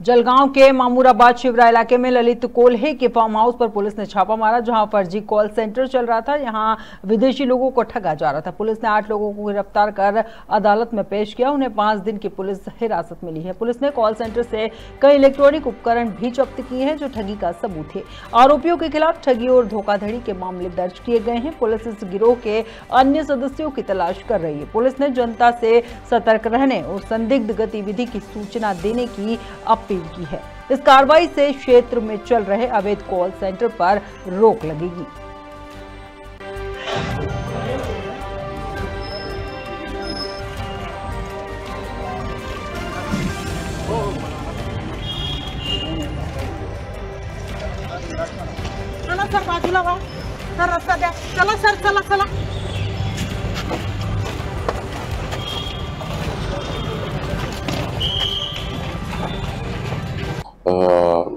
जलगांव के मामूराबाद शिवरा इलाके में ललित कोल्हे के form house पर police ने छापा मारा, जहां फर्जी कॉल सेंटर चल रहा था। यहां विदेशी लोगों को ठगा जा रहा था। पुलिस ने 8 लोगों को गिरफ्तार कर अदालत में पेश किया। उन्हें 5 दिन की पुलिस हिरासत मिली है। पुलिस ने कॉल सेंटर से कई इलेक्ट्रॉनिक उपकरण भी जब्त किए हैं, जो ठगी का सबूत है। आरोपियों के खिलाफ ठगी और धोखाधड़ी के मामले दर्ज किए गए हैं। पुलिस इस गिरोह के अन्य सदस्यों की तलाश कर रही है। पुलिस ने जनता से सतर्क रहने और संदिग्ध गतिविधि की सूचना देने की अपील की है। इस कार्रवाई से क्षेत्र में चल रहे अवैध कॉल सेंटर पर रोक लगेगी। चला सर, बाजूला व्हा सर, रस्ता द्या। चला सर, चला चला।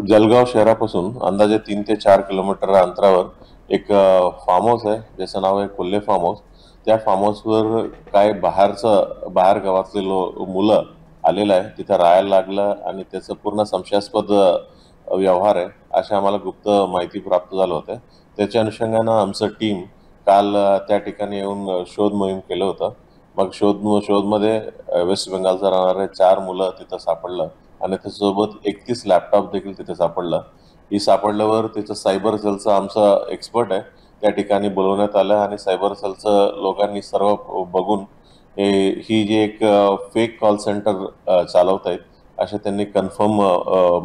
जलगाव शहरापासून अंदाजे 3 ते 4 किलोमीटर अंतरावर एक फार्म हाऊस आहे, ज्याचं नाव आहे कोल्हे फार्म हाऊस। त्या फार्म हाऊसवर काय बाहेर गावातले मुलं आलेलं आहे, तिथे राहायला लागलं आणि त्याचं पूर्ण संशयास्पद व्यवहार आहे अशा आम्हाला गुप्त माहिती प्राप्त झालं होतं। त्याच्या अनुषंगानं आमचं टीम काल त्या ठिकाणी येऊन शोध मोहीम केलं होतं। मग शोधमध्ये वेस्ट बेंगालचा राहणारे 4 मुलं तिथं सापडलं आणि त्याच्यासोबत 31 लॅपटॉप देखील तिथे सापडलं। ही सापडल्यावर त्याचं सायबर सेलचं आमचं एक्सपर्ट आहे त्या ठिकाणी बोलवण्यात आलं आणि सायबर सेलचं लोकांनी सर्व बघून ही जी एक फेक कॉल सेंटर चालवत आहेत असे त्यांनी कन्फर्म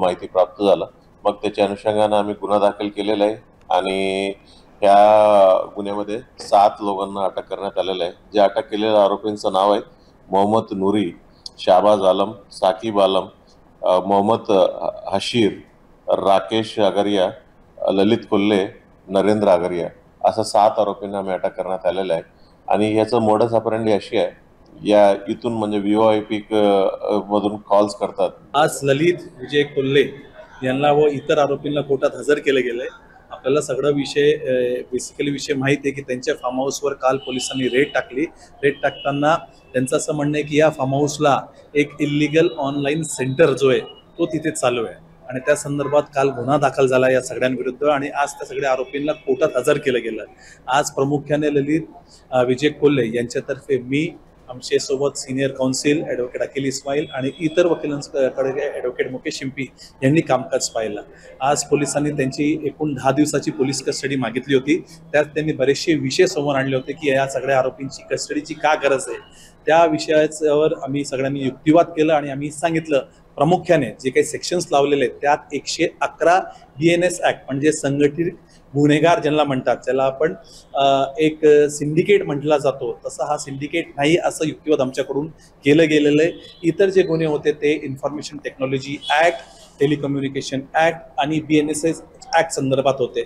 माहिती प्राप्त झालं। मग त्याच्या अनुषंगानं आम्ही गुन्हा दाखल केलेला आहे आणि या गुन्ह्यामध्ये 7 लोकांना अटक करण्यात आलेलं आहे। जे अटक केलेल्या आरोपींचं नाव आहे मोहम्मद नूरी, शाहबाज आलम, साकिब आलम, मोहम्मद हशीर, राकेश आगरिया, ललित कोल्हे, नरेंद्र आगरिया अशा 7 आरोपींना आम्ही अटक करण्यात आलेलं आहे। आणि याचं मोडस ऑपरेंडी अशी आहे, या इथून म्हणजे VoIP मधून कॉल्स करतात। आज ललित विजय कोल्हे यांना व इतर आरोपींना कोर्टात हजर केले गेले। आपल्याला सगळा बेसिकली विषय माहिती आहे की त्यांच्या फार्म हाऊसवर काल पोलिसांनी रेड टाकली। रेड टाकताना त्यांचं असं म्हणणं आहे की या फार्म हाऊसला एक इल्लीगल ऑनलाईन सेंटर जो आहे तो तिथे चालू आहे आणि त्या संदर्भात काल गुन्हा दाखल झाला या सगळ्यांविरुद्ध आणि आज त्या सगळ्या आरोपींना कोर्टात हजर केलं गेलं। आज प्रामुख्याने ललित विजय कोल्हे यांच्यातर्फे मी, आमचे सोबत सिनियर काउन्सिल ॲडव्होकेट अखिल इस्माईल आणि इतर वकिलांकडे ॲडव्होकेट मुकेश शिंपी यांनी कामकाज पाहिलं। आज पोलिसांनी त्यांची एकूण 10 दिवसाची पोलीस कस्टडी मागितली होती। त्यात त्यांनी बरेचसे विषय समोर आणले होते की या सगळ्या आरोपींची कस्टडीची का गरज आहे। त्या विषयावर आम्ही सगळ्यांनी युक्तिवाद केला आणि आम्ही सांगितलं प्रामुख्याने जे काही सेक्शन्स लावलेले आहेत त्यात 111 BNS ॲक्ट म्हणजे संघटित गुन्हेगार ज्यांना म्हणतात, ज्याला आपण एक सिंडिकेट म्हटला जातो, तसा हा सिंडिकेट नाही असं युक्तिवाद आमच्याकडून केलं गेलेलं आहे। इतर जे गुन्हे होते ते information technology act, telecommunication act आणि BNSS ॲक्ट संदर्भात होते।